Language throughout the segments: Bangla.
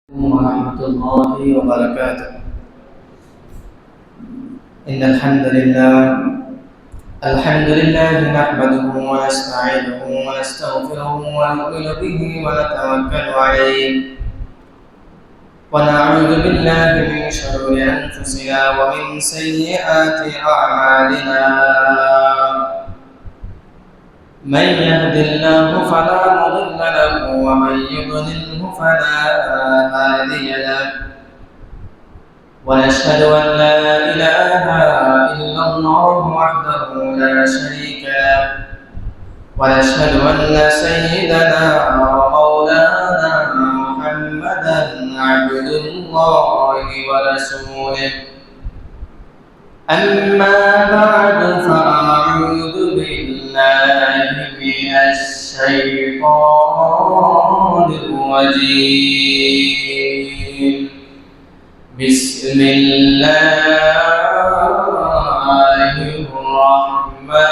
ورحمة الله وبركاته. إن الحمد لله نحمده ونستعينه ونستغفره ونؤمن به ونتوكل عليه ونعوذ بالله من شرور أنفسنا ومن سيئات أعمالنا. من يهد الله فلا مضل له ومن يضلله فلا هادي له، ونشهد أن لا إله إلا الله وحده لا شريك له، ونشهد أن سيدنا ومولانا محمدا عبد الله ورسوله. أما بعد فأعوذ بالله من الشيطان الرجيم. بسم الله الرحمن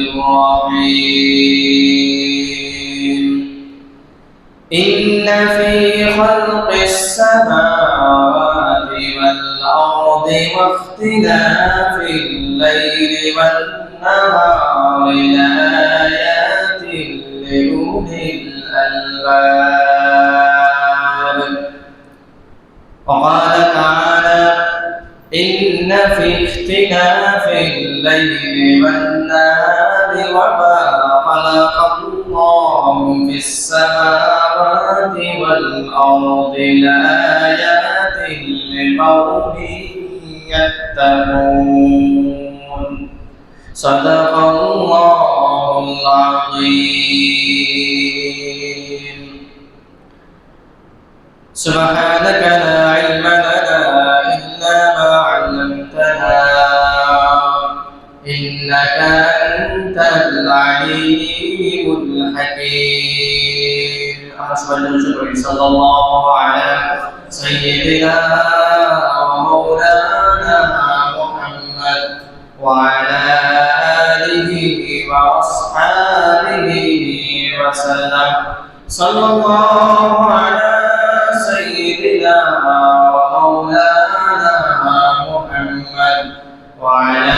الرحيم. إن في خلق السماوات والأرض واختلاف الليل والنهار لآيات لأولي الألباب. وقال تعالى: إن في اختلاف الليل والنهار وما خلق الله في السماوات والأرض لآيات لقوم يتقون. صدق الله العظيم. سبحانك لا علم لنا إلا ما علمتنا إنك أنت العليم الحكيم. صلى الله على سيدنا ومولانا محمد وعلى آله وأصحابه وسلم. صلى الله على سيدنا ومولانا محمد وعلى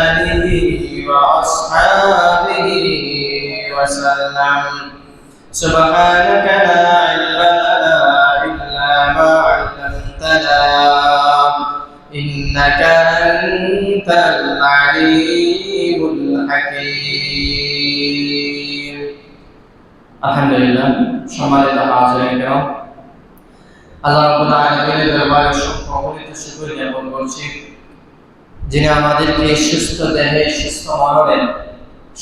آله وأصحابه وسلم. سبحانك لا علم لنا إلا ما علمتنا إنك أنت العليم الحكيم. আলহামদুলিল্লাহ, সম্মানিত হাজিরিন কিরাম, আল্লাহ রাব্বুল আলামিনের দরবারে সকলের শুকর জ্ঞাপন করছি, যিনি আমাদেরকে সুস্থ দেহে, সুস্থ মনে,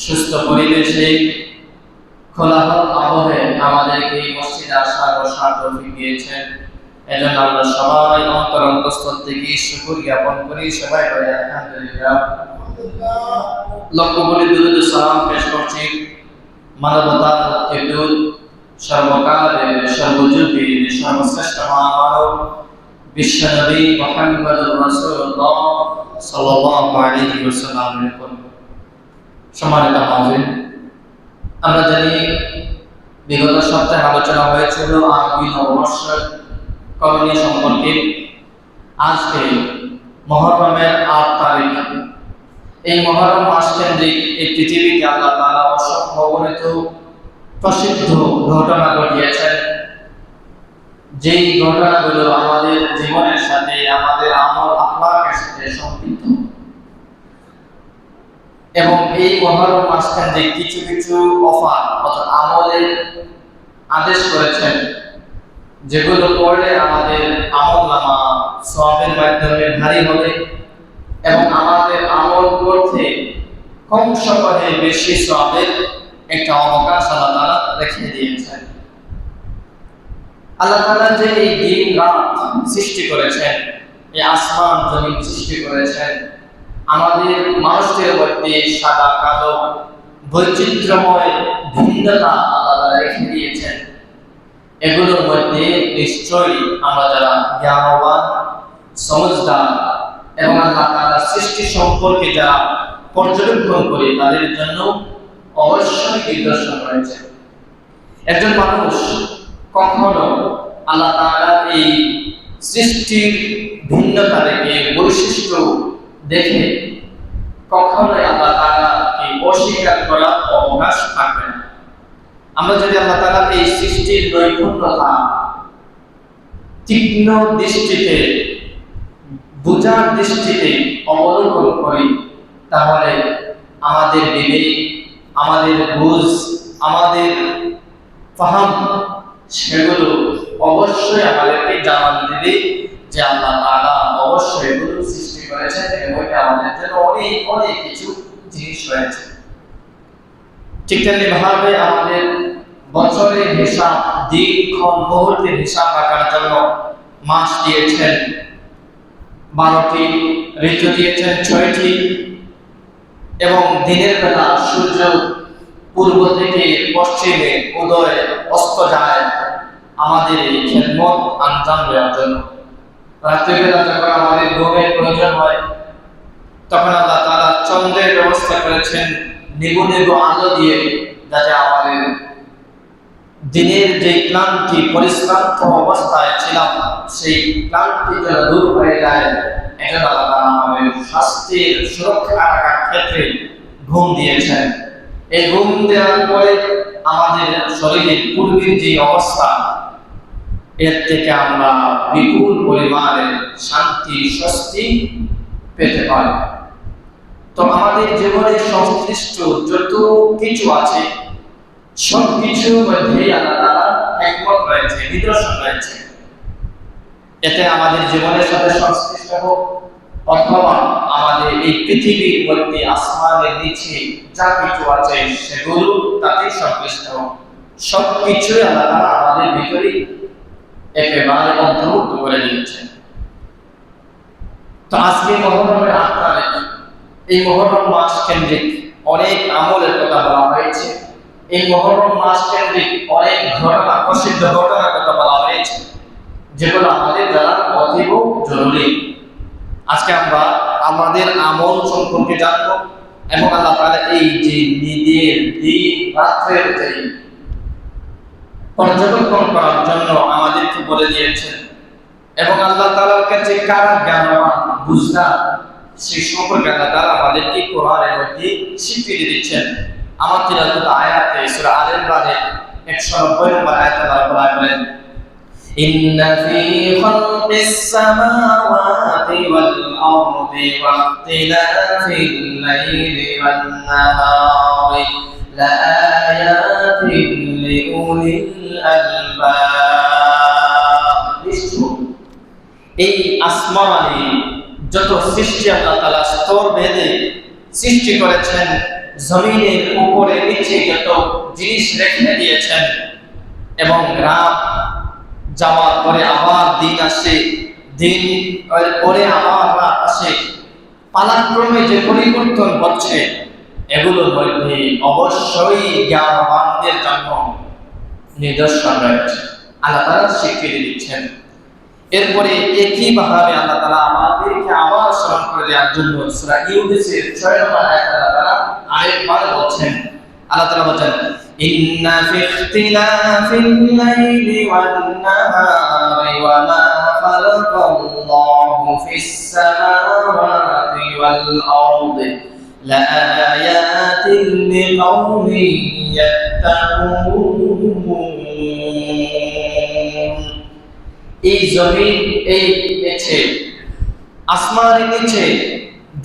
সুস্থ পরিবেশে, খোলাহল আবহে আমাদেরকে এই মসজিদে আসার বসার তৌফিক দিয়েছেন। এজন্য আমরা সবাই অন্তরস্থল থেকে শুকর জ্ঞাপন করি। সবাই বলি আলহামদুলিল্লাহ। লক্ষ কোটি দুরূদ ও সালাম পেশ করছি মানবতার মুক্তিদূত, সর্বকালের সর্বযুগের সর্বশ্রেষ্ঠ মহামানব বিশ্বনবী মুহাম্মদুর রাসূলুল্লাহ সাল্লাল্লাহু আলাইহি ওয়াসাল্লামের উপর। সম্মানিত হাজিরিন, আমরা জানি বিগত সপ্তাহে আলোচনা হয়েছিল আরবি নববর্ষের করণীয় সম্পর্কে। আজকে মুহররমের ৮ তারিখ। এই মুহররম মাস কেন্দ্রিক এই পৃথিবীতে আল্লাহ তাআলা অসংখ্য অগণিত প্রসিদ্ধ ঘটনা ঘটিয়েছেন, যেই ঘটনাগুলো আমাদের জীবনের সাথে, আমাদের আমল আখলাকের সাথে সম্পৃক্ত। এবং এই মুহররম মাস কেন্দ্রিক কিছু কিছু অফার অর্থাৎ আমলের আদেশ করেছেন, যেগুলো পড়লে আমাদের আমলনামা সওয়াবের মাধ্যমে ভারী হবে এবং আমাদের আমল করতে কম সময়ে বেশি সওয়াবের একটা অবকাশ আল্লাহ তাআলা রেখে দিয়েছেন। আল্লাহ তাআলা যে এই দিন রাত সৃষ্টি করেছেন, এই আসমান জমিন সৃষ্টি করেছেন, আমাদের মানুষের মধ্যে সাদা কালো বৈচিত্র্যময় ভিন্নতা আল্লাহ তাআলা রেখে দিয়েছেন। এগুলোর মধ্যে নিশ্চয়ই আমরা যারা জ্ঞানবান, সমঝদার এবং আল্লাহ তাআলার সৃষ্টি সম্পর্কে যারা পর্যবেক্ষণ করি, তাদের জন্য অবশ্যই নিদর্শন রয়েছে। একজন মানুষ কখনো আল্লাহ তাআলা এই সৃষ্টির ভিন্নতা দেখে, বৈশিষ্ট্য দেখে কখনোই আল্লাহ তাআলাকে অস্বীকার করার অবকাশ থাকবে না। আমরা যদি আল্লাহ তাআলার এই সৃষ্টির নৈপুণ্যতা তীক্ষ্ণ দৃষ্টিতে, বুঝার দৃষ্টিতে অবলোকন করি, তাহলে আমাদের বিবেক, আমাদের বুঝ, আমাদের ফাহাম সেগুলো অবশ্যই আমাদেরকে জানান দেবে যে আল্লাহ তাআলা অবশ্যই এগুলো সৃষ্টি করেছেন এবং আমাদের জন্য অনেক অনেক কিছু জিনিস রয়েছে। ঠিক তেমনি ভাবে আমাদের বছরের হিসাব, দিনক্ষণ, মুহূর্তের হিসাব রাখার জন্য মাস দিয়েছেন 12টি, ঋতু দিয়েছেন 6টি, এবং দিনের বেলা সূর্য পূর্ব থেকে পশ্চিমে উদয় অস্ত যায় আমাদের এই খেদমত আঞ্জাম দেওয়ার জন্য। রাত্রিবেলা যখন আমাদের ঘুমের প্রয়োজন হয় তখন আল্লাহ তাআলা চন্দ্রের ব্যবস্থা করেছেন নিবু আলো দিয়ে, যাতে আমাদের দিনের যে ক্লান্তি, পরিশ্রান্ত অবস্থায় ছিলাম সেই ক্লান্তি যেন দূর হয়ে যায়। এটা আল্লাহ তাআলা আমাদের স্বাস্থ্যের সুরক্ষা রাখার ক্ষেত্রে ঘুম দিয়েছেন। এই ঘুম দেওয়ার পরে আমাদের শরীরের পূর্বের যে অবস্থা, এর থেকে আমরা বিপুল পরিমাণে শান্তি, স্বস্তি পেতে পারি। তো আমাদের জীবনে সংশ্লিষ্ট যত কিছু আছে সব কিছুর মধ্যেই আল্লাহ তাআলার হিকমত রয়েছে, নিদর্শন রয়েছে। এতে আমাদের জীবনের সাথে সংশ্লিষ্ট হোক অথবা আমাদের এই পৃথিবীর মধ্যে, আসমানের নিচে যা কিছু আছে সেগুলো তাতে সংশ্লিষ্ট হোক, সব কিছুই আল্লাহ তাআলা আমাদের ভিতরে একেবারে অন্তর্ভুক্ত করে দিয়েছেন। তো আজকে মহরমের 8 তারিখ, এই মহরম মাস কেন্দ্রিক অনেক আমলের কথা বলা হয়েছে। এই মহরম মাস কেন্দ্রিক অনেক ঘটনা, প্রসিদ্ধ ঘটনার কথা বলা হয়েছে, যেগুলো আমাদের দ্বারা অতীব জরুরি। আজকে আমরা আমাদের আমল সম্পর্কে জানবো এবং আল্লাহ তাআলা এই যে নিজের দিন রাত্রের যে পর্যবেক্ষণ করার জন্য আমাদেরকে বলে দিয়েছেন এবং আল্লাহ তাআলার কাছে কারা জ্ঞানবান, বুঝদার, সেই সম্পর্কে আল্লাহ তাআলা আমাদেরকে কোরআনের মধ্যে স্বীকৃতি দিচ্ছেন। আমার তিলাওয়াত আয়াতে সূরা আল ইমরানের 190 নম্বর আয়াতে আল্লাহ বলেন, ইন্না ফী খালকিস সামাওয়াতি ওয়াল আরদি ওয়া ইখতিলাফিল লাইলি ওয়ান নাহারি লাআয়াতিন লিউলিল আলবাব। এই আসমানে যত সৃষ্টি আল্লাহ তাআলা স্তর ভেদে সৃষ্টি করেছেন, জমিনের উপরে নিচে যত জিনিস রেখে দিয়েছেন, এবং রাত যাওয়ার পরে আবার দিন আসে, দিন পরে আবার রাত আসে, পালাক্রমে যে পরিবর্তন হচ্ছে, এগুলোর মধ্যে অবশ্যই জ্ঞানবানদের জন্য নিদর্শন রয়েছে। আল্লাহ তাআলা স্বীকৃতি দিচ্ছেন। এরপরে একই ভাবে আল্লাহ তাআলা আমাদেরকে আবার স্মরণ করে দেওয়ার জন্য সূরা ইউনূসের 6 নম্বর আয়াতে আল্লাহ তাআলা আরেকবার বলছেন, আল্লাহ তাআলা বলেন, ইন্না ফি ইখতিলাফিল লাইলি ওয়ান নাহারি ওয়া মা খালাকাল্লাহু ফিস সামাওয়াতি ওয়াল আরদি লাআয়াতিন লিকাওমিন ইয়াত্তাকুন। এই জমিন, এই নিচে, আসমানের নিচে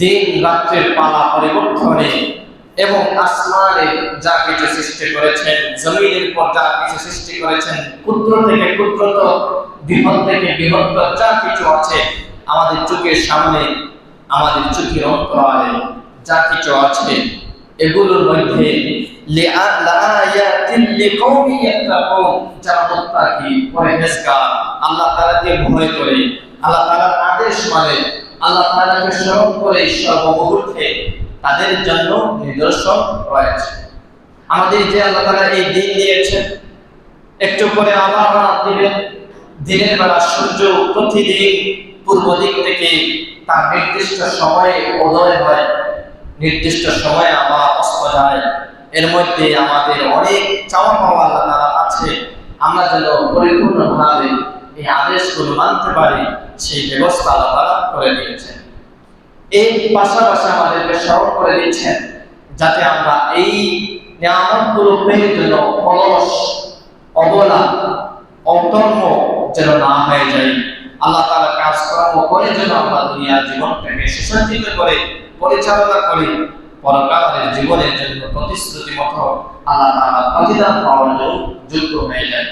দিন রাত্রের পালা পরিবর্তনে এবং আসমানে যা কিছু সৃষ্টি করেছেন, জমিনের পর যা কিছু সৃষ্টি করেছেন, ক্ষুদ্র থেকে ক্ষুদ্রতর, বৃহৎ থেকে বৃহত্তর যা কিছু আছে আমাদের চোখের সামনে, আমাদের চোখের অন্তরালে যা কিছু আছে, এগুলোর মধ্যে লাআয়াতিন লিকাওমিন ইয়াত্তাকুন, যারা মুত্তাকি, পরহেজগার, আল্লাহ তাআলাকে ভয় করে, আল্লাহ তাআলার আদেশ মানে, আল্লাহ তাআলাকে স্মরণ করে সর্বমুহূর্তে, তাদের জন্য নিদর্শন রয়েছে। আমাদের যে আল্লাহ তাআলা এই দিন দিয়েছেন, একটু পরে আবার রাত দিবেন, দিনের বেলা সূর্য প্রতিদিন পূর্ব দিক থেকে তার নির্দিষ্ট সময়ে উদয় হয়, নির্দিষ্ট সময়ে আবার অস্ত যায়। এর মধ্যে আমাদের অনেক চাওয়া পাওয়া আল্লাহ তাআলা আছে। আমরা যেন পরিপূর্ণভাবে এই আদেশগুলো মানতে পারি, সেই ব্যবস্থা আল্লাহ তাআলা করে দিয়েছেন। এই পাশাপাশি আমাদেরকে স্মরণ করে দিচ্ছেন যাতে আমরা এই নিয়ামতগুলো পেয়ে যেন অলস, অবলা, অকর্ম যেন না হয়ে যাই। আল্লাহ তাআলা কাজকর্ম করে যেন আমরা দুনিয়ার জীবনটাকে সুসজ্জিত করে পরিচালনা করি, পরকালের জীবনের জন্য প্রতিশ্রুতি মতো আল্লাহ তাআলা প্রতিদান পাওয়ার জন্য যোগ্য হয়ে যায়।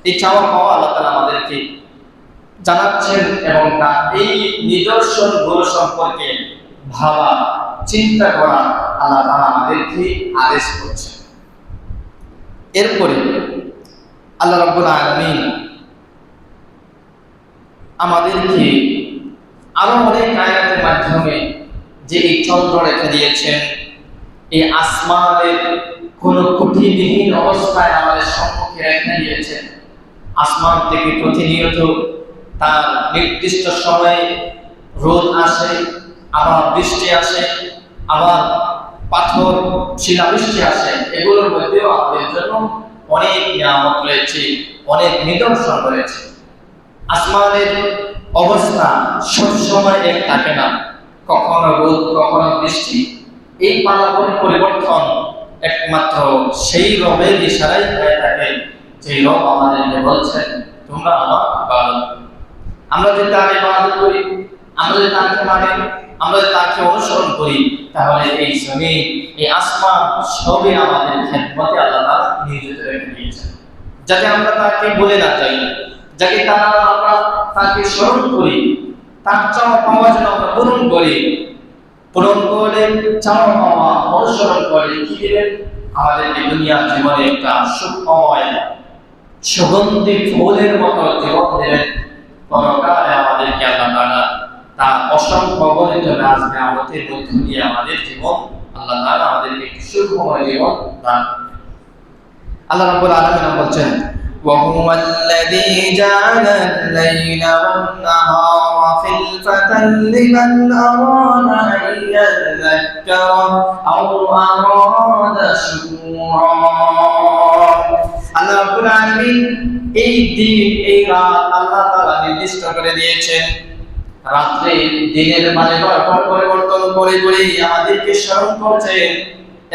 এই চাওয়া পাওয়া আল্লাহ তাআলা আমাদেরকে জানাচ্ছেন এবং তা এই নিদর্শনগুলো সম্পর্কে ভাবা, চিন্তা করা আল্লাহ তাআলা আমাদেরকে আদেশ করছেন। এরপরে আল্লাহ রাব্বুল আলামিন আমাদেরকে আরো অনেক আয়াতের মাধ্যমে যে এই চন্দ্র রেখে দিয়েছেন, এই আসমানের কোন খুঁটিবিহীন অবস্থায় আমাদের সম্মুখে রেখে দিয়েছেন। আসমান থেকে প্রতিনিয়ত তার নির্দিষ্ট সময়ে রোদ আসে, আবার বৃষ্টি আসে, আবার পাথর শিলাবৃষ্টি আসে। এগুলোর মধ্যেও আমাদের জন্য অনেক নিয়ামত রয়েছে, অনেক নিদর্শন রয়েছে। আসমানের অবস্থা সবসময় এক থাকে না, কখনো রোদ কখনো বৃষ্টি। এই পালাবন পরিবর্তন একমাত্র সেই রবের ইশারায় হয়ে থাকে, যে রব আমাদেরকে বলছেন তোমরা আমার ইবাদত। আমরা যদি তার ইবাদত করি, আমরা যদি তাকে মানি, আমরা যদি তাকে অনুসরণ করি, তাহলে এই জমিন, এই আসমান সবই আমাদের খেদমতে আল্লাহ তাআলা নিয়োজিত রেখে দিয়েছেন। যাতে আমরা তাকে বলে না যাই, যাকে আমরা তাকে স্মরণ করি, তার চাওয়া পাওয়া যেন আমরা পূরণ করি। পূরণ করে চাওয়া পাওয়া অনুসরণ করে কি দিলেন? আমাদেরকে দুনিয়ার জীবনে একটা সুখময় সুগন্ধি ফুলের মতো জীবন দিলেন। পরকালে আমাদেরকে আল্লাহ তাআলা তার অসংখ্য গণিত রাজ নিয়ামতের মধ্য দিয়ে আমাদের জীবন আল্লাহ তাআলা আমাদেরকে একটি সুখময় জীবন দান করবেন। আল্লাহ রাব্বুল আলামিন বলছেন وهو الذي جعل الليل والنهار خلفة لمن أراد أن يذكر أو أراد شكورا। আল্লাহ রাব্বুল আলামিন এই দিন, এই রাত আল্লাহ তাআলা নির্দিষ্ট করে দিয়েছেন। রাত্রে দিনের মানে পরিবর্তন করে করে আমাদেরকে স্মরণ করছেন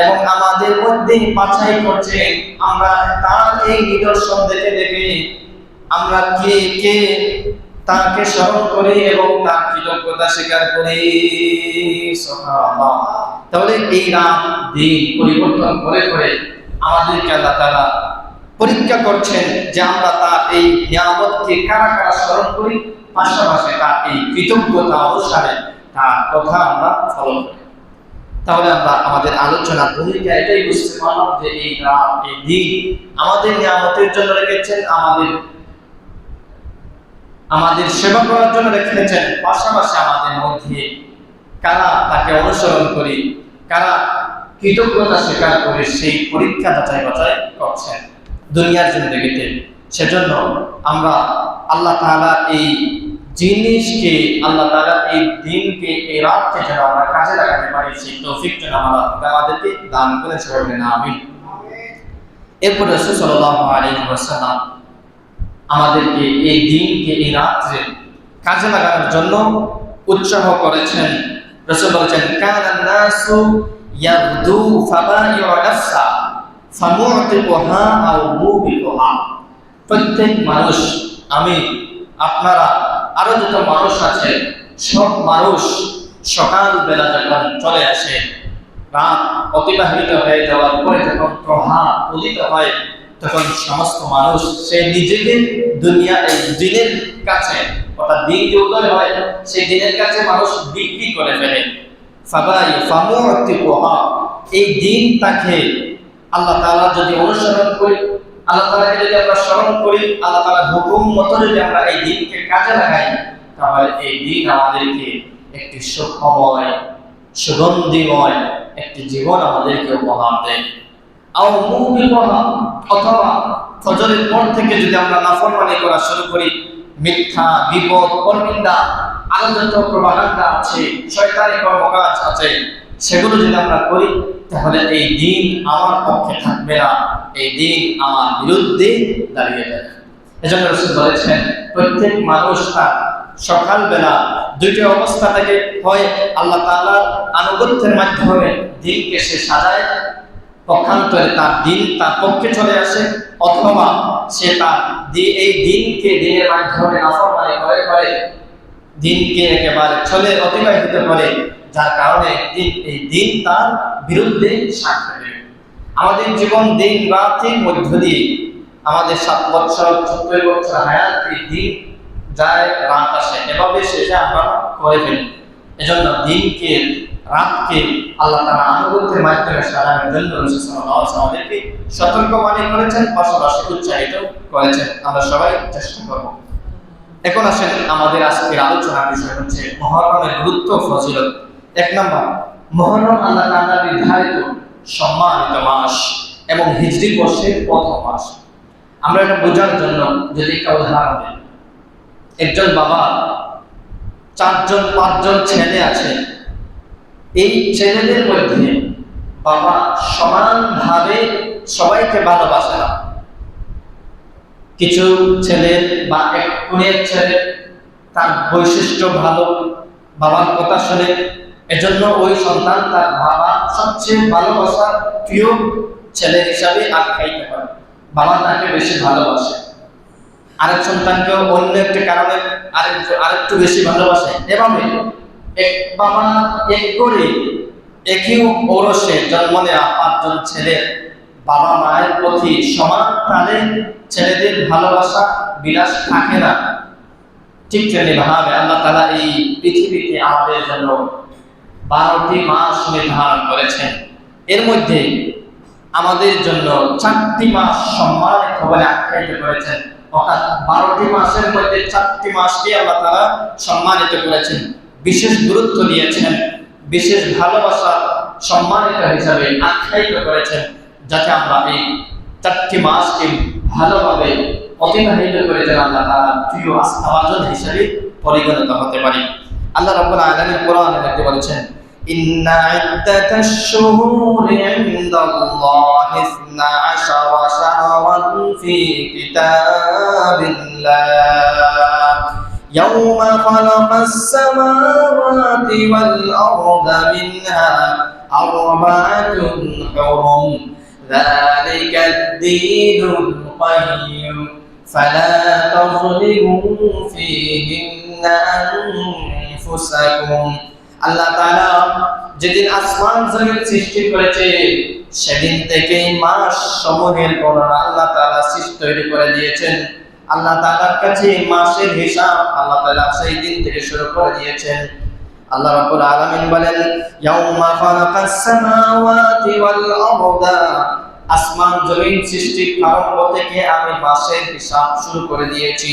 এবং আমাদের মধ্যে বাছাই করছেন। আমরা তার এই নিদর্শন দেখে দেখে আমরা কে কে তাকে স্মরণ করি এবং তার কৃতজ্ঞতা স্বীকার করি। সুবহানাল্লাহ। তাহলে এই রাত দিন পরিবর্তন করে করে আমাদেরকে আল্লাহ তাআলা পরীক্ষা করছেন যে আমরা তার এই নিয়ামতকে কারা কারা স্মরণ করি, পাশাপাশি তার এই কৃতজ্ঞতা অনুসারে তার কথা আমরা ফলো করি। তাহলে আমরা আমাদের আলোচনার ভূমিকা এটাই বুঝতে পারলাম যে এই রাত, এই দিন আমাদের নিয়ামতের জন্য রেখেছেন, আমাদের সেবা করার জন্য রেখেছেন। পাশাপাশি আমাদের মধ্যে কারা তাকে অনুসরণ করি, কারা কৃতজ্ঞতা স্বীকার করে সেই পরীক্ষা যাচাই বাছাই করছেন দুনিয়ার জিন্দেগিতে। সেজন্য আমরা আল্লাহ তাআলা এই জিনিসকে, আল্লাহ তাআলা এই দিনকে, এই রাতকে যেন আমরা কাজে লাগাতে পারি, সেই তৌফিক যেন আমাদেরকে দান করে, সবাই বলেন আমিন। এরপর রাসূল সাল্লাল্লাহু আলাইহি ওয়াসাল্লাম আমাদেরকে এই দিনকে, এই রাত্রে কাজে লাগানোর জন্য উৎসাহ করেছেন। রাসূল বলেছেন কানান নাসু ইয়াগদু ফাবাইউ নাফসা ফামুতিকুহা আও মুবিকুহা। প্রত্যেক মানুষ, আমি, আপনারা, আরো যত মানুষ আছে, সব মানুষ সকাল বেলা যখন চলে আসে, রাত অতিবাহিত হয়ে যাওয়ার পরে যখন প্রভাত উদিত হয়, তখন সমস্ত মানুষ সে নিজেদের দুনিয়া এই দিনের কাছে, অর্থাৎ দিন যে উদয় হয় সেই দিনের কাছে মানুষ বিক্রি করে ফেলে। এই দিন তাকে আল্লাহ তাআলা যদি অনুসরণ করি, আল্লাহ তাআলাকে যদি আমরা স্মরণ করি, আল্লাহ তাআলার হুকুম মতো যদি আমরা এই দিনকে কাজে লাগাই, তাহলে এই দিন আমাদেরকে একটি সুখময়, সুগন্ধিময় একটি জীবন আমাদেরকে উপহার দেয়। অথবা ফজরের পর থেকে যদি আমরা নাফরমানি করা শুরু করি, মিথ্যা, বিপদ, পরনিন্দা, আরো যত প্রভাগান্ডা আছে, শয়তানি কর্মকাজ আছে, সেগুলো যদি আমরা করি, তাহলে এই দিন আমার পক্ষে থাকবে না, এই দিন আমার বিরুদ্ধে দাঁড়িয়ে যাবে। এজন্য রাসূল বলেছেন প্রত্যেক মানুষ তার সকালবেলা দুইটি অবস্থা থেকে, হয় আল্লাহ তাআলার আনুগত্যের মাধ্যমে দিনকে সে সাজায়, পক্ষান্তরে তার দিন তার পক্ষে চলে আসে, অথবা সে তার এই দিনকে দিনের মাধ্যমে নাফরমানি করে দিনকে একেবারে চলে অতিবাহিত করে, যার কারণে এই দিন তার বিরুদ্ধে সাক্ষ্য দেবে। আমাদের জীবন দিন রাতের মধ্য দিয়ে, আমাদের 7 বছর 70 বছর হায়াত, এই দিন যায় রাত আসে, এভাবে শেষে আমরা করে ফেলি। এজন্য দিনকে রাতকে আল্লাহ তাআলা আনুগত্যের মাধ্যমে সাজানোর জন্য রাসূল সাল্লাল্লাহু আলাইহি ওয়াসাল্লাম আমাদেরকে সতর্কবাণী করেছেন, পাশাপাশি উৎসাহিত করেছেন। আমরা সবাই চেষ্টা করব। এখন আসেন, আমাদের আজকের আলোচনার বিষয় হচ্ছে মুহররমের গুরুত্ব ও ফজিলত। 1 নম্বর, মুহররম আল্লাহ তাআলা নির্ধারিত সম্মানিত মাস এবং হিজরি বর্ষের প্রথম মাস। আমরা এটা বোঝার জন্য যদি একটা উদাহরণ দিই, একজন বাবা 4-5জন ছেলে আছে, এই ছেলেদের মধ্যে বাবা সমানভাবে সবাইকে ভালোবাসে না। কিছু ছেলে বা এক কোণের ছেলে তার বৈশিষ্ট্য ভালো, বাবার কথা শুনে, এজন্য ওই সন্তান তার বাবা সবচেয়ে ভালোবাসার প্রিয় ছেলে হিসাবে আখ্যায়িত করে, বাবা তাকে বেশি ভালোবাসে। আরেক সন্তানকেও অন্য একটি কারণে আরেকটু বেশি ভালোবাসে। এভাবে এক বাবা এক করে একই ঔরসে জন্ম নেওয়া 5জন ছেলের বাবা মায়ের প্রতি সমান তালে ছেলেদের ভালোবাসা বিলাস থাকে না। ঠিক তেমনিভাবে আল্লাহ তাআলা এই পৃথিবীতে আমাদের জন্য 12টি মাস নির্ধারণ করেছেন। এর মধ্যে আমাদের জন্য 4টি মাস সম্মানিত বলে আখ্যায়িত করেছেন। অর্থাৎ 12টি মাসের মধ্যে 4টি মাসকে আল্লাহ তাআলা সম্মানিত করেছেন, বিশেষ গুরুত্ব দিয়েছেন, বিশেষ ভালোবাসা সম্মানিত হিসাবে আখ্যায়িত করেছেন, যাতে আমরা এই 4টি মাসকে ভালোভাবে অতিবাহিত করে যেন আল্লাহ তাআলার প্রিয় আস্থাভাজন হিসেবে পরিগণিত হতে পারি। আল্লাহ রাব্বুল আলামিন কোরআনে মধ্যে বলেছেন, ইন্না ইদ্দাতাশ শুহুরি ইনদাল্লাহি 12 শাহরান ফি কিতাবিল্লাহ ইয়াওমা খালাকাস সামাওয়াতি ওয়াল আরদা মিনহা আরবা'তুন হুরুম ذلك الدين القيم فلا تظلموا فيهن أنفسكم। আল্লাহ তাআলা যেদিন আসমান জমিন সৃষ্টি করেছে, সেদিন থেকে মাস সমূহের গণনা আল্লাহ তাআলা তৈরি করে দিয়েছেন। আল্লাহ তাআলার কাছে মাসের হিসাব আল্লাহ তাআলা সেই দিন থেকে শুরু করে দিয়েছেন। আল্লাহ রাব্বুল আলামিন বলেন, ইয়াউমা খালাকাস সামাওয়াতি ওয়াল আরদা, আসমান জমিন সৃষ্টির প্রারম্ভ থেকে আমি মাসের হিসাব শুরু করে দিয়েছি।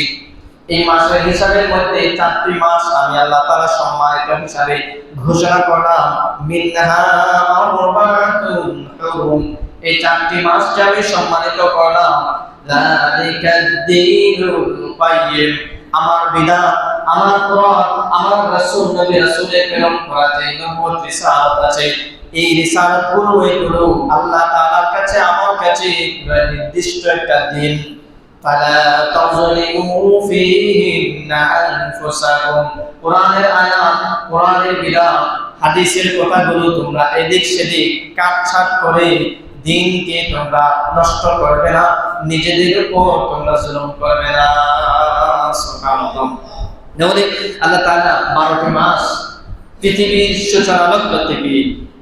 এই মাসের হিসাবের মধ্যে 4টি মাস আমি আল্লাহ তাআলা সম্মানিত হিসাবে ঘোষণা করলাম। মিনহা আরবা'তুন হুরুম, এই 4টি মাসকে আমি সম্মানিত করলাম। যালিকাদ দীনুল কাইয়্যিম, আমার বিধান, আমার কোরআন, আমার রাসূল নবী রাসূলের প্রেরণ করা যে নবুয়ত রিসালাত আছে, এই রিসালাতগুলো এগুলো আল্লাহ তাআলার কাছে আমার কাছে নির্দিষ্ট একটা দিন। ফালা তাযলিমু ফীহিন্না আনফুসাকুম, কোরআনের আয়াত, কোরআনের বিধান, হাদিসের কথাগুলো তোমরা এদিক সেদিক কাটছাঁট করে দিনকে তোমরা নষ্ট করবে না, নিজেদের উপর তোমরা জুলুম করবে না। সুবহানাল্লাহ। তাহলে আল্লাহ তাআলা 12টি মাস পৃথিবীর সূচনা লগ্ন থেকে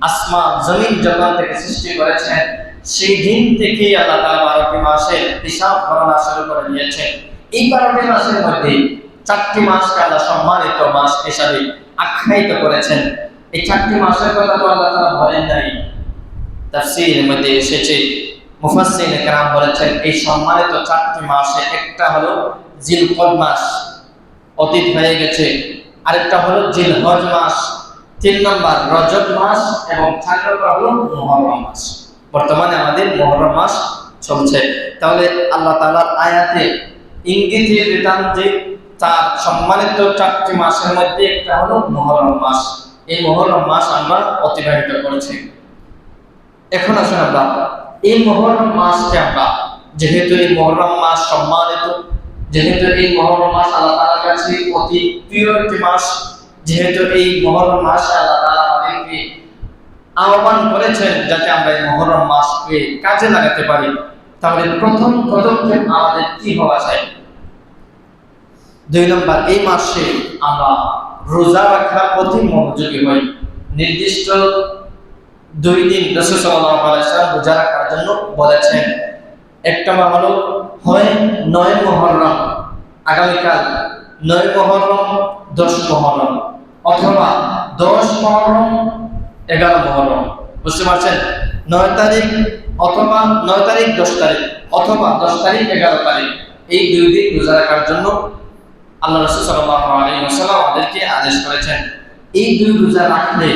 আসমান জমিন যখন থেকে সৃষ্টি করেছেন, সেই দিন থেকে আল্লাহ তাআলা 12টি মাসের হিসাব গণনা শুরু করে দিয়েছেন। এই 12টি মাসের মধ্যে 4টি মাসকে আল্লাহ সম্মানিত মাস হিসাবে আখ্যায়িত করেছেন। এই 4টি মাসের কথা তো আল্লাহ তাআলা বলেন নাই, তাফসীরের মধ্যে এসেছে, মুফাসসিরিনে কেরাম বলেছেন এই সম্মানিত 4টি মাসে একটা হলো জিলকদ মাস, অতীত হয়ে গেছে, আরেকটা হলো জিলহজ মাস, 3 নম্বর রজব মাস এবং 4 নম্বর হলো মুহররম মাস। বর্তমানে আমাদের মুহররম মাস চলছে। তাহলে আল্লাহ তাআলার আয়াতে ইঙ্গিতে দিতাম যে তার সম্মানিত 4টি মাসের মধ্যে একটা হলো মুহররম মাস। এই মুহররম মাস আমরা অতিবাহিত করছি। এখন আসুন আমরা এই মুহররম মাসকে আমরা, যেহেতু এই মুহররম মাস সম্মানিত, যেহেতু এই মুহররম মাস আল্লাহ তাআলার কাছে অতি প্রিয় একটি মাস, যেহেতু এই মুহররম মাসে আল্লাহ তাআলা আমাদেরকে আহ্বান করেছেন যাতে আমরা এই মুহররম মাসকে কাজে লাগাতে পারি, তাহলে প্রথম পদক্ষেপ আমাদের কি হওয়া চাই? 2 নম্বর, এই মাসে আমরা রোজা রাখার প্রতি মনোযোগী হই। নির্দিষ্ট 2 দিন রাসূল সাল্লাল্লাহু আলাইহি ওয়াসাল্লাম রোজা রাখার জন্য বলেছেন। একটা হলো হয় 9 মুহররম, আগামীকাল 9 মুহররম 10 মুহররম, অথবা 10 মুহররম 11 মুহররম। বুঝতে পারছেন? 9 তারিখ অথবা 9 তারিখ 10 তারিখ অথবা 10 তারিখ 11 তারিখ, এই 2 দিন রোজা রাখার জন্য আল্লাহ রাসূল সাল্লাল্লাহু আলাইহি ওয়াসাল্লাম আমাদেরকে আদেশ করেছেন। এই 2 রোজা রাখলে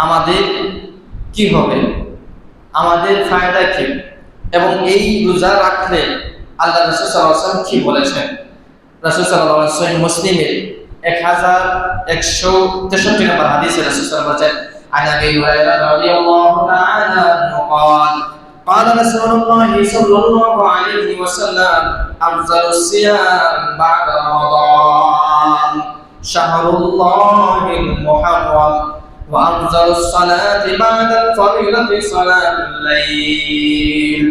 আমাদের কি হবে, আমাদের ফায়দা কি, এবং এই রোজা রাখলে আল্লাহ রাসূল সাল্লাল্লাহু আলাইহি ওয়াসাল্লাম কি বলেছেন? রাসূল সাল্লাল্লাহু আলাইহি ওয়াসাল্লাম মুসলিমের 1163 নম্বর হাদিসে রাসূল সাল্লাল্লাহু আলাইহি ওয়াসাল্লাম বলেছেন, عن ابي هريره رضي الله تعالى عنه قال قال رسول الله صلى الله عليه وسلم افضل الصيام بعد رمضان شهر الله المحرم وافضل الصلاه بعد الفريضه صلاه الليل।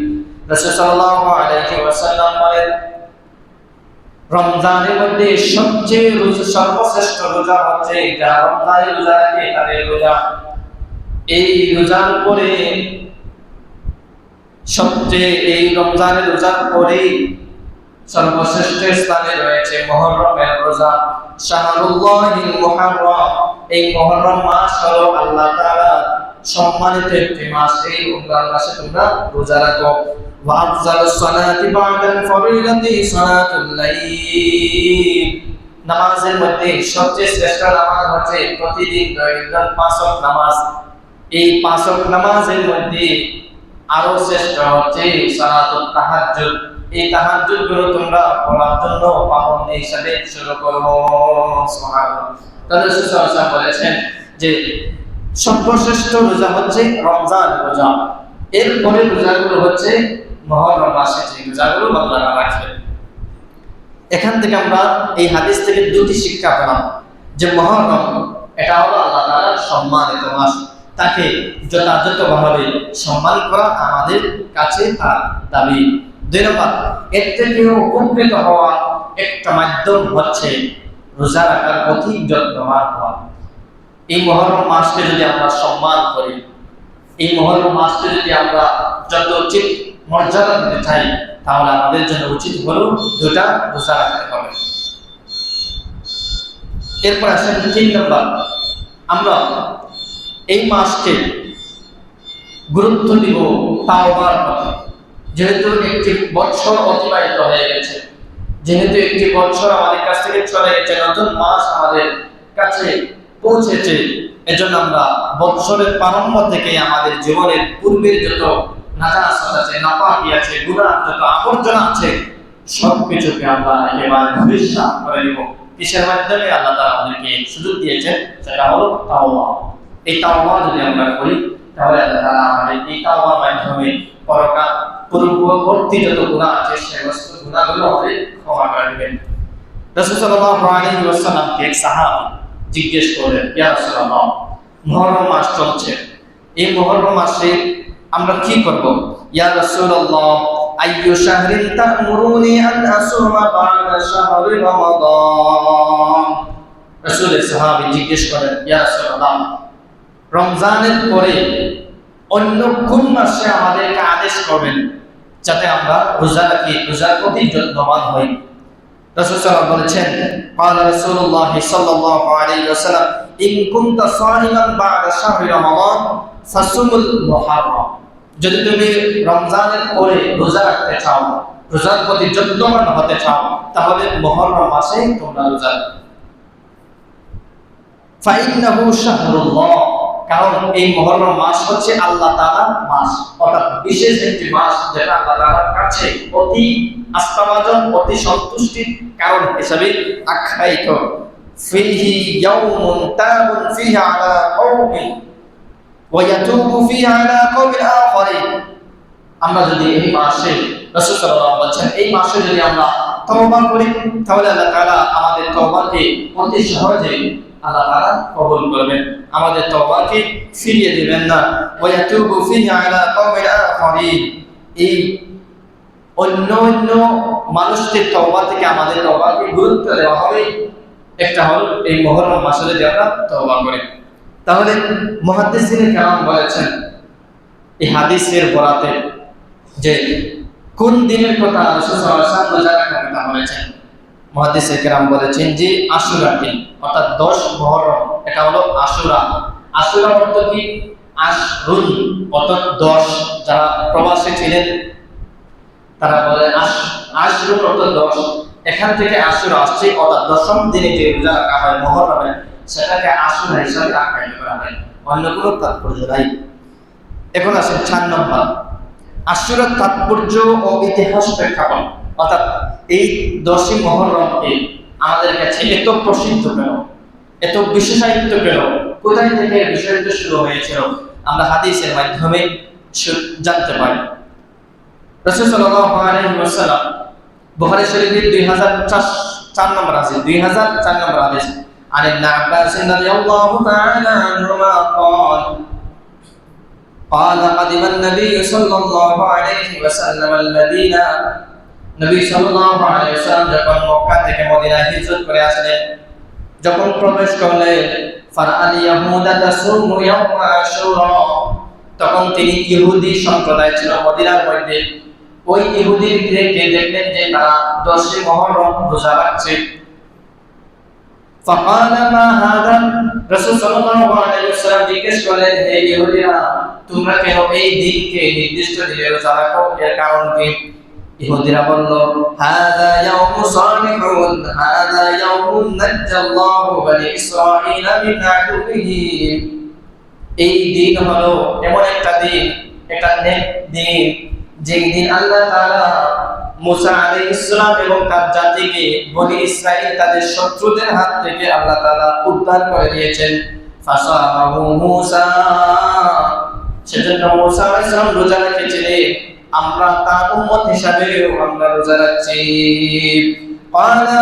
রাসূল সাল্লাল্লাহু আলাইহি ওয়াসাল্লাম বলেন, রমজানের মধ্যে সবচেয়ে সর্বশ্রেষ্ঠ রোজা হচ্ছে যারা রমজানের রোজা রাখে তাদের রোজা। এই রোজার পরে এই রমজানের রোজার পরে সর্বশ্রেষ্ঠ স্থানে রয়েছে মুহররমের রোজা। শাহরুল্লাহিল মুহাররম, এই মুহররম মাস হলো আল্লাহ তাআলা সম্মানিত একটি মাস। এই রমজান মাসে তোমরা রোজা রাখো। ওয়া আফজালুস সালাতি বা'দাল ফরিদাতি সালাতুল লাইল, নামাজের মধ্যে সবচেয়ে শ্রেষ্ঠ নামাজ হচ্ছে প্রতিদিন দৈনিক 5 ওয়াক্ত নামাজ। এই 5 ওয়াক্ত নামাজের মধ্যে আরো শ্রেষ্ঠ হচ্ছে সালাতুত তাহাজ্জুদ। এই তাহাজ্জুদ গুলো তোমরা পড়ার জন্য পাবন্দী হিসাবে শুরু করো। সুবহানাল্লাহ। তাহলে রাসূল সাল্লাল্লাহু আলাইহি ওয়াসাল্লাম বলেছেন যে সর্বশ্রেষ্ঠ রোজা হচ্ছে রমজান রোজা, এরপরে রোজাগুলো হচ্ছে মুহররম মাসে যে রোজাগুলো বান্দারা রাখে। এখান থেকে আমরা এই হাদিস থেকে 2টি শিক্ষা পেলাম যে মুহররম এটা হলো আল্লাহ তাআলার সম্মানিত মাস, তাকে যথাযথভাবে সম্মান করা আমাদের কাছে তার দাবি। 2 নম্বর, এর থেকে উপকৃত হওয়া একটা মাধ্যম হচ্ছে রোজা রাখার প্রতি যত্নবান হওয়া। এই মুহররম মাসকে যদি আমরা সম্মান করি, এই মুহররম মাসকে যদি আমরা যত উচিত মর্যাদা দিতে চাই, তাহলে আমাদের জন্য উচিত হলো 2টা রোজা রাখতে হবে। এরপর আসেন 3 নম্বর, আমরা এই মাসকে গুরুত্ব দিব তাওবার পথে। যেহেতু একটি বছর অতিবাহিত হয়ে গেছে, যেহেতু একটি বছর আমাদের কাছ থেকে চলে গেছে, নতুন মাস আমাদের কাছে পৌঁছেছে, এজন্য আমরা বছরের প্রারম্ভ থেকে আমাদের জীবনের পূর্বের যত নাজাসাত আছে, নাপাকি আছে, গুনাহ যত আবর্জনা আছে, সবকিছুকে আমরা একেবারে পরিষ্কার করে নিব। কিসের মাধ্যমে? আল্লাহ তাআলা আমাদেরকে সুযোগ দিয়েছেন, সেটা হলো তাওবা। এই তাওবা যদি আমরা করি, তাহলে আল্লাহ তাআলা আমাদের এই তাওবার মাধ্যমে পূর্ববর্তী যত গুনাহ আছে সমস্ত গুনাহগুলো আমাদের ক্ষমা করে দিবেন। রাসূল সাল্লাল্লাহু আলাইহি ওয়াসাল্লামকে এক সাহাবী জিজ্ঞেস করলেন, ইয়া রাসূলুল্লাহ, মুহররম মাস চলছে, এই মুহররম মাসে আমরা কি করব? ইয়া রাসূলুল্লাহ, আইয়ু শাহরিন তা'মুরুনি আন আসুমা বা'দা শাহরি রমাদান। রাসূলের সাহাবী জিজ্ঞেস করেন, ইয়া রাসূলুল্লাহ, রমজানের পরে অন্য কোন মাসে আমাদেরকে আদেশ করবেন যাতে আমরা রোজা রাখি, রোজার প্রতি যত্নবান হই? রাসূল সাল্লাল্লাহু আলাইহি ওয়াসাল্লাম বলেছেন, ক্বালা রাসূলুল্লাহ সাল্লাল্লাহু আলাইহি ওয়াসাল্লাম, ইন কুনতা সাইমান বা'দা শাহরি রমাদান ফাসুমুল মুহাররম। যদি তুমি রমজানের পরে রোজা রাখতে চাও, রোজার প্রতি যত্নবান হতে চাও, তাহলে মুহররম মাসে তোমরা রোজা রাখো। ফাইন্নাহু শাহরুল্লাহ, কারণ এই মুহররম মাস হচ্ছে আল্লাহ তাআলার মাস, অর্থাৎ বিশেষ একটি মাস যেটা আল্লাহ তাআলার কাছে অতি আস্থাভাজন, অতি সন্তুষ্টির কারণ হিসেবে আখ্যায়িত। ফিহি ইয়াউমুন তাবুন ফিহি আলা কওমি ওয়ায়াতুবু ফিহা আলা কওমিন আখারিন। আমরা যদি এই মাসে, রাসূল সাল্লাল্লাহু আলাইহি ওয়াসাল্লাম বলেছেন, এই মাসে যদি আমরা তওবা করি তাহলে আল্লাহ তাআলা আমাদের তওবাকে অতি সহজে আল্লাহ তাআলা কবুল করবেন, আমাদের তওবাকে ফিরিয়ে দিবেন না। ওয়ায়াতুবু ফিহা আলা কওমিন আখারিন। এই অন্য অন্য মানুষদের তওবা থেকে আমাদের তওবাকে গুরুত্ব দেওয়া হবে। একটা হল এই মুহররম মাসে যদি আমরা তওবা করি। তাহলে মুহাদ্দিসিনে কেরাম বলেছেন এই হাদিসের বরাতে যে কোন দিনের কথা রাসূল সাল্লাল্লাহু আলাইহি ওয়াসাল্লাম রোজা রাখার কথা বলেছেন। মুহাদ্দিসে কেরাম বলেছেন যে আশুরার দিন, অর্থাৎ 10 মুহররম, এটা হলো আশুরা। আশুরা অর্থ কি? আশরুন, অর্থাৎ 10। যারা প্রবাসী ছিলেন তারা বলে আশরুন অর্থাৎ 10। এখান থেকে আশুরা আসছে, অর্থাৎ 10ম দিনে যে রোজা রাখা হয় মুহররমে, সেটাকে আশুরা হিসাবে আখ্যায়িত করা হয়, অন্য কোনো তাৎপর্য নাই। এখন আসেন 4 নম্বর, আশুরার তাৎপর্য ও ইতিহাস প্রেক্ষাপট। অর্থাৎ এই 10ই মুহররমকে আমাদের কাছে এত প্রসিদ্ধ কেন, এত বিশেষায়িত কেন, কোথায় থেকে বিষয়টা শুরু হয়েছিল, আমরা হাদিসের মাধ্যমে জানতে পারি। রাসূল সাল্লাল্লাহু আলাইহি ওয়াসাল্লাম বুখারী শরীফের 2004 নম্বর হাদিস, 2004 নম্বর হাদিস, عن ابن عباس رضي الله تعالى عنهما قال قدم النبي صلى الله عليه وسلم المدينة। নবী সাল্লাল্লাহু আলাইহি ওয়াসাল্লাম যখন মক্কা থেকে মদিনায় হিজরত করে আসলেন, যখন প্রবেশ করলেন, ফারাআল ইয়াহুদা তাসুমু ইয়াউম আশুরা, তখন তিনি ইহুদি সম্প্রদায় ছিল মদিনার মধ্যে, ওই ইহুদিদেরকে দেখলেন যে তারা 10 মুহররম রোজা রাখছে। ফাকাল মা হাদা, রাসূল সাল্লাল্লাহু আলাইহি ওয়াসাল্লাম জিজ্ঞেস করলেন, হে ইহুদিরা, তোমরা কেন এই দিনকে নির্দিষ্ট দিনে রোজা রাখো, এর কারণ কি? ইহুদিরা বলল, হাযা ইয়াউমু সালিহুন, হাযা ইয়াউমুন নাজ্জাল্লাহু বনি ইসরাঈলা মিন আদুবিহি। এই দিন হলো এমন একটা দিন, একটা নেক দিন, যেই দিন আল্লাহ তাআলা মুসা আলাইহিস সালাম এবং তার জাতিকে, বনি ইসরাঈল, তাদের শত্রুদের হাত থেকে আল্লাহ তাআলা উদ্ধার করে দিয়েছেন। ফাসামাহু মুসা, সেজন্য মুসা আলাইহিস সালাম রোজা রেখেছিলেন, আমরা তার উম্মত হিসাবে আমরা রোজা রাখছি। ক্বালা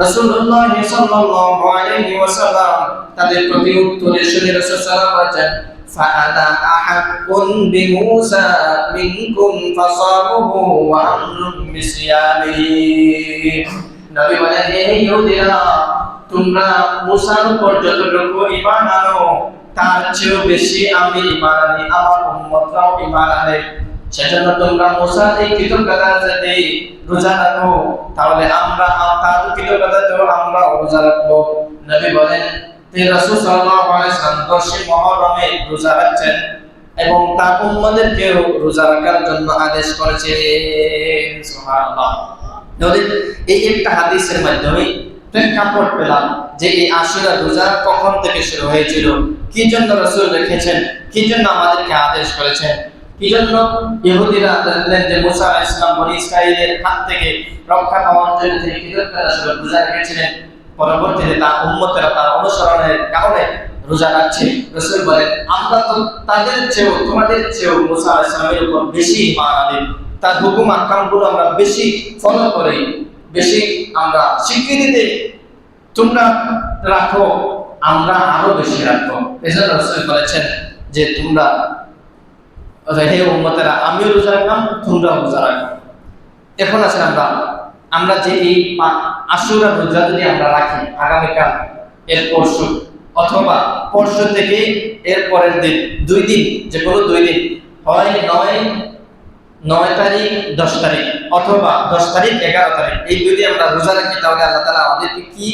রাসূলুল্লাহ সাল্লাল্লাহু আলাইহি ওয়াসাল্লাম, তাদের প্রতি উত্তরে শুনে রাসূল সাল্লাল্লাহু আলাইহি ওয়াসাল্লাম, ফাআনা আহাক্কুন বিমূসা মিনকুম ফাসামুহু ওয়া আমরুম বিসিয়ামিহি। নবী বলেন, হে ইহুদিরা, তোমরা মুসার উপর যতটুকু ঈমান আনো তার চেয়েও বেশি আমি ঈমান আনি, আমার উম্মতরাও ঈমান আনে। সেজন্য তোমরা মুসার এই কৃতজ্ঞতার সাথে রোজা রাখো, তাহলে আমরা তার কৃতজ্ঞতাতেও আমরা রোজা রাখবো। নবী বলেন, রাসূল সাল্লাল্লাহু আলাইহি ওয়াসাল্লাম 10 মুহররমে রোজা রাখছেন এবং তার উম্মতদেরকেও রোজা রাখার জন্য আদেশ করেছেন। সুবহানাল্লাহ। তাহলে এই একটা হাদিসের মাধ্যমে প্রেক্ষাপট পেলাম যে এই আশুরা রোজা কখন থেকে শুরু হয়েছিল, কি জন্য রাসূল রেখেছেন, কি জন্য আমাদেরকে আদেশ করেছেন, কি জন্য ইহুদিরা জানলেন যে মুসা আলাইহিস সালাম বনি ইসরাঈলের হাত থেকে রক্ষা পাওয়ার জন্য তিনি কৃতজ্ঞতা স্বরূপ রোজা রেখেছিলেন। পরবর্তীতে তার উম্মতেরা তার অনুসরণের কারণে রোজা রাখছে। রাসূল বলেন, আমরা তো তাদের চেয়েও, তোমাদের চেয়েও মুসা আলাইহিস সালামের উপর বেশি ঈমান আনি, তার হুকুম আহকামগুলো আমরা বেশি ফলো করি, বেশি আমরা স্বীকৃতি দেই। তোমরা রাখো, আমরা আরো বেশি রাখবো। এজন্য রাসূল বলেছেন যে তোমরা, হে উম্মতেরা, আমিও রোজা রাখলাম, তোমরাও রোজা রাখো। এখন আসেন আমরা যে এই আশুরা রোজা যদি আমরা রাখি আগামীকাল, এর পরশু, অথবা পরশু থেকে এর পরের দিন, 2 দিন, যে কোনো 2 দিন, হয় 9 তারিখ 10 তারিখ, অথবা 10 তারিখ 11 তারিখ, এই 2 দিন আমরা রোজা রাখি, তাহলে আল্লাহ তাআলা আমাদেরকে কি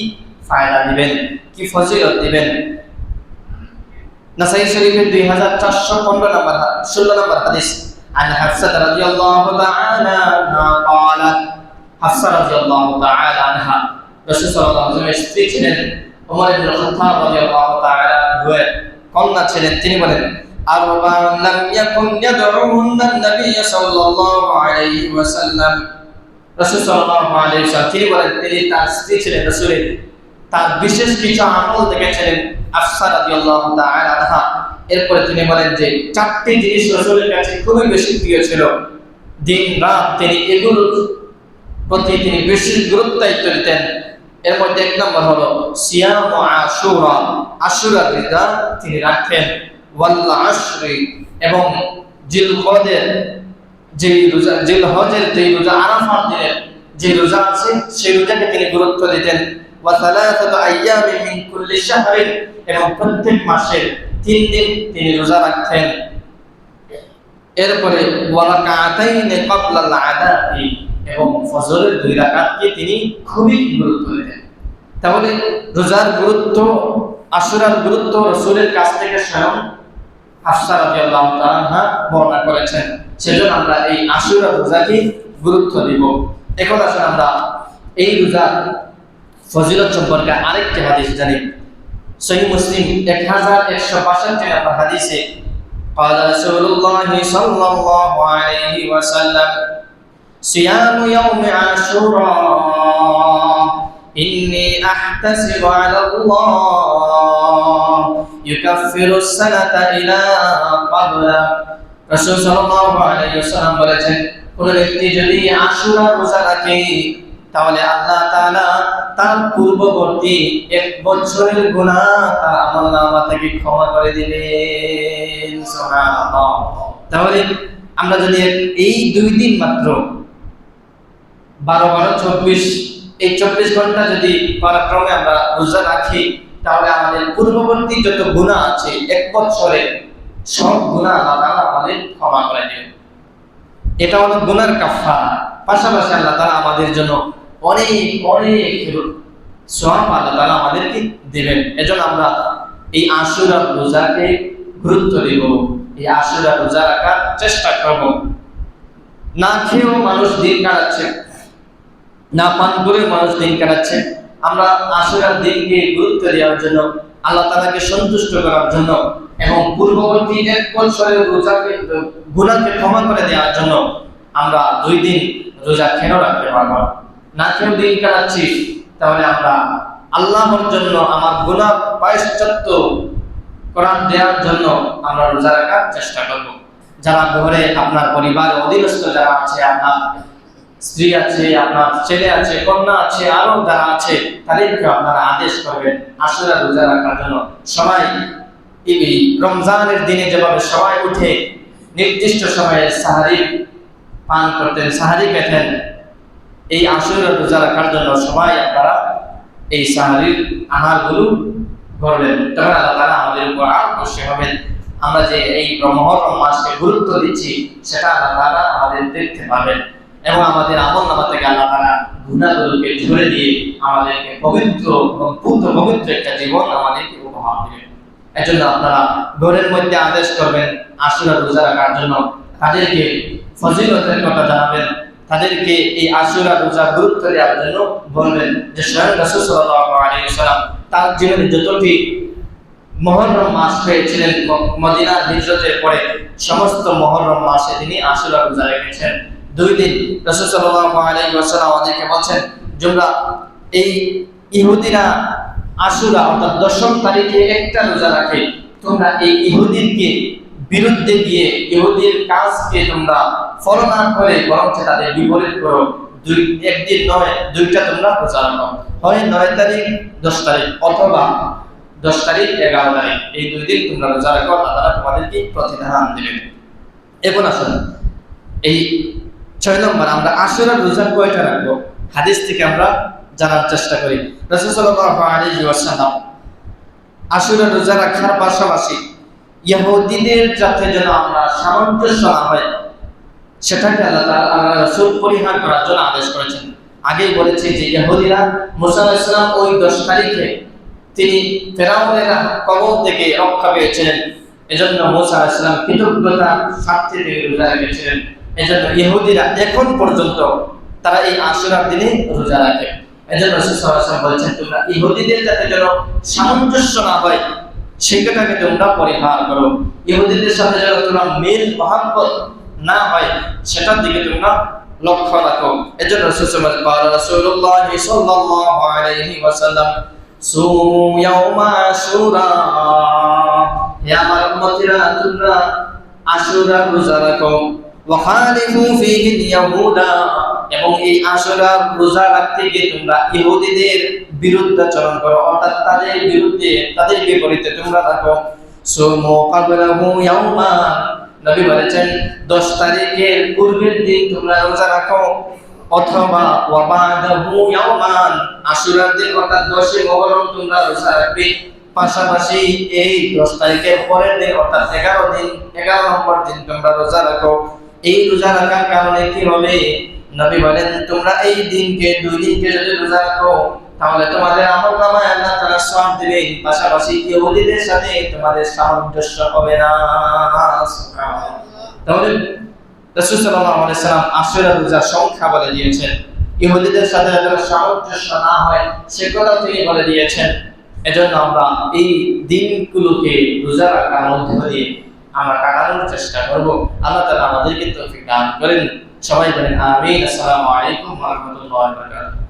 ফায়দা দিবেন, কি ফজিলত দিবেন। নাসাই শরীফের 2415 নম্বর 16 নম্বর হাদিস, عن حفصة رضي الله تعالى عنها قالت, হাফসা রাদিয়াল্লাহু তাআলা আনহা, রাসূল সাল্লাল্লাহু আলাইহি ওয়াসাল্লামের স্ত্রী ছিলেন, ওমর ইবনে খাত্তাব রাদিয়াল্লাহু তাআলা আনহু-এর কন্যা ছিলেন। তিনি বলেন, আরবা'উন লাম ইয়াকুন ইয়াদউহুন্না an-নাবিয়্য সাল্লাল্লাহু আলাইহি ওয়াসাল্লাম। রাসূল সাল্লাল্লাহু আলাইহি ওয়াসাল্লাম তিনি বলেন, তিনি তার স্ত্রী ছিলেন, রাসূলের তার বিশেষ কিছু আমল দেখেছিলেন। হাফসা রাদিয়াল্লাহু তাআলা আনহা এরপরে তিনি বলেন যে চারটি জিনিস রাসূলের কাছে খুবই বেশি প্রিয় ছিল, দিন রাত তিনি এগুলোর প্রতি তিনি বেশি গুরুত্বায়িত্ব দিতেন। এর মধ্যে এক নম্বর হলো সিয়াম আশুরা, আশুরার রোজা তিনি রাখতেন, ওয়াল আশরি এবং জিলহজের যে রোজা, জিলহজের যে রোজা, আরাফার দিনের যে রোজা আছে সেই রোজাকে তিনি গুরুত্ব দিতেন। ওয়া সালাসাতু আইয়ামিন মিন কুল্লি শাহরিন এবং প্রত্যেক মাসের 3 দিন তিনি রোজা রাখতেন। এরপরে ওয়া রাকাতাইনি ক্বাবলা আল-আদাতি এবং ফজরের 2 রাকাতকে তিনি খুবই গুরুত্ব দিতেন। তাহলে রোজার গুরুত্ব, আশুরার গুরুত্ব রাসূলের কাছ থেকে স্বয়ং হাফসা রাদিয়াল্লাহু তাআলা বর্ণনা করেছেন। সেজন্য আমরা এই আশুরা রোজাকে গুরুত্ব দিব। এখন আসলে আমরা এই রোজার ফজিলত সম্পর্কে আরেকটি হাদিস জানি। সহিহ মুসলিম 1162 নম্বর হাদিসে قال رسول الله صلى الله عليه وسلم صيام يوم عاشوراء إني أحتسب على الله يكفر السنة إلى قبله। রাসূল সাল্লাল্লাহু আলাইহি ওয়াসাল্লাম বলেছেন, কোন ব্যক্তি যদি আশুরা রোজা রাখে তাহলে আল্লাহ তাআলা তার পূর্ববর্তী 1 বছরের গুনাহ তার আমলনামা থেকে ক্ষমা করে দিবেন। সুবহানাল্লাহ। তাহলে আমরা যদি এই 2 দিন মাত্র 12-24 এই 24 ঘন্টা যদি পরাক্রমে আমরা রোজা রাখি তাহলে আমাদের পূর্ববর্তী যত গুনাহ আছে 1 বছরে সব গুনাহ আল্লাহ তাআলা আমাদের ক্ষমা করে দিবেন। এটা হলো গুনার কাফারা। পাশাপাশি আল্লাহ তাআলা আমাদের জন্য অনেক অনেক সওয়াব আল্লাহ তাআলা আমাদেরকে দিবেন। এজন্য আমরা এই আশুরা রোজাকে গুরুত্ব দেব, এই আশুরা রোজা রাখার চেষ্টা করব। না খেয়েও মানুষ দিন কাটাচ্ছে, না পান করে মানুষ দিন কাটাচ্ছে। আমরা আশুরার দিনকে গুরুত্ব দেওয়ার জন্য, আল্লাহ তাআলাকে সন্তুষ্ট করার জন্য এবং পূর্ববর্তী 1 বছরের রোজাকে গুনাহকে ক্ষমা করে দেওয়ার জন্য আমরা 2 দিন রোজা কেন রাখতে পারবো না? কেউ দিন কাটাচ্ছি, তাহলে আমরা আল্লাহর জন্য আমার গুনাহ প্রায়শ্চিত্ত করার দেওয়ার জন্য আমরা রোজা রাখার চেষ্টা করব। যারা ঘরে আপনার পরিবারের অধীনস্থ যারা আছে, আপনার স্ত্রী আছে, আপনার ছেলে আছে, কন্যা আছে, আরো যারা আছে, তাদেরকে আপনারা আদেশ করবেন আশুরা রোজা রাখার জন্য। সবাই এই রমজানের দিনে যেভাবে সবাই উঠে নির্দিষ্ট সময়ে সাহারি পান করতেন, সাহারি খেতেন, এই আশুরা রোজা রাখার জন্য সবাই আপনারা এই সাহারির আহারগুলো করবেন। তখন আল্লাহ তাআলা আমাদের উপর আরো খুশি হবেন। আমরা যে এই মুহররম মাসকে গুরুত্ব দিচ্ছি সেটা আল্লাহ তাআলা আমাদের দেখতে পাবেন এবং আমাদের আমলনামা থেকে আল্লাহ তাআলা গুনাহগুলোকে ঝেড়ে দিয়ে আমাদেরকে পবিত্র এবং পবিত্র একটা জীবন আমাদেরকে উপহার দিবেন। এজন্য আপনারা ঘরের মধ্যে আদেশ করবেন আশুরা রোজা রাখার জন্য, তাদেরকে ফজিলতের কথা জানাবেন, তাদেরকে এই আশুরা রোজা গুরুত্ব দেওয়ার জন্য বলবেন। যে স্বয়ং রাসূল সাল্লাল্লাহু আলাইহি ওয়াসাল্লাম তার জীবনে যতটি মুহররম মাস পেয়েছিলেন, মদিনার হিজরতের পরে সমস্ত মুহররম মাসে তিনি আশুরা রোজা রেখেছেন। 2 দিন রাসূল সাল্লাল্লাহু আলাইহি ওয়াসাল্লাম আমাদেরকে বলেন, তোমরা এই ইহুদিরা আশুরা অর্থাৎ 10ম তারিখে একটা রোজা রাখে, তোমরা এই ইহুদিরকে বিরুদ্ধে গিয়ে ইহুদির কাজকে তোমরা ফলো না করে বরং তাদের বিপরীত করো। একদিন নয়, 2টা তোমরা রোজা রাখো, হয় 9 তারিখ 10 তারিখ অথবা 10 তারিখ 11 তারিখ, এই 2 দিন তোমরা রোজা রাখো, আল্লাহ তোমাদেরকে প্রতিদান দিবেন। এখন আসুন এই 6 নম্বর আমরা আশুরা রোজা কয়টা রাখবো হাদিস থেকে আমরা জানার চেষ্টা করি। রাসূল সাল্লাল্লাহু আলাইহি ওয়াসাল্লাম আশুরা রোজা রাখার পাশাপাশি ইহুদিদের সাথে যেন আমরা সামঞ্জস্য না হয় সেটাকে আল্লাহ রাসূল পরিহার করার জন্য আদেশ করেছেন। আগেই বলেছি যে ইহুদিরা মুসা আলাইহিস সালাম ওই 10 তারিখে তিনি ফেরাউনের কবল থেকে রক্ষা পেয়েছিলেন, এজন্য মুসা আলাইহিস সালাম কৃতজ্ঞতা স্বার্থে তিনি রোজা রেখেছিলেন। এজন্য ইহুদিরা এখন পর্যন্ত তারা এই আশুরার দিনে রোজা রাখে। এজন্য রাসূল সাল্লাল্লাহু আলাইহি ওয়াসাল্লাম বলেছেন, তোমরা ইহুদিদের সাথে যেন সামঞ্জস্য না হয় সেটাকে তোমরা পরিহার করো, ইহুদিদের সাথে যেন তোমরা মেল মহব্বত না হয় সেটার দিকে তোমরা লক্ষ্য রাখো। এজন্য রাসূল সাল্লাল্লাহু আলাইহি ওয়াসাল্লাম সুমু ইয়াউমা আশুরা হে আমার উম্মতিরা তোমরা আশুরা রোজা রাখো ওয়া খালিফু ফীহি ইয়াহুদা, এবং এই আশুরা রোজা রাখতে গিয়ে তোমরা ইহুদিদের বিরুদ্ধাচরণ করো, অর্থাৎ তাদের বিরুদ্ধে তাদের বিপরীতে তোমরা থাকো। সুমু ক্বাবলাহু ইয়াওমান, নবী বলেছেন 10 তারিখের পূর্বের দিন তোমরা রোজা রাখো, অথবা ওয়া বাদাহু ইয়াওমান, আশুরার দিন অর্থাৎ 10 মুহররম তোমরা রোজা রাখবে। পাশাপাশি এই 10 তারিখের পরের দিন অর্থাৎ 11 নম্বর দিন তোমরা রোজা রাখো। এই রোজা রাখার কারণে কি হবে? নবী বলেন তোমরা এই দিনকে 2 দিনকে যদি রোজা রাখো তাহলে তোমাদের আমলনামায় আল্লাহ তাআলা সওয়াব দিবেন, পাশাপাশি ইহুদিদের সাথে তোমাদের সামঞ্জস্য হবে না। সুবহানাল্লাহ। তাহলে রাসূল সাল্লাল্লাহু আলাইহি সাল্লাম আশুরা রোজার সংখ্যা বলে দিয়েছেন, ইহুদিদের সাথে যাতে সামঞ্জস্য না হয় সে কথা তিনি বলে দিয়েছেন। এজন্য আমরা এই দিনগুলোকে রোজা রাখার মধ্যে দিয়ে আমরা কাটানোর চেষ্টা করব। আল্লাহ তাআলা আমাদেরকে তৌফিক দান করেন। সবাই বলেন আমিন। আসসালামু আলাইকুম ওয়া রাহমাতুল্লাহি ওয়া বারাকাতুহু।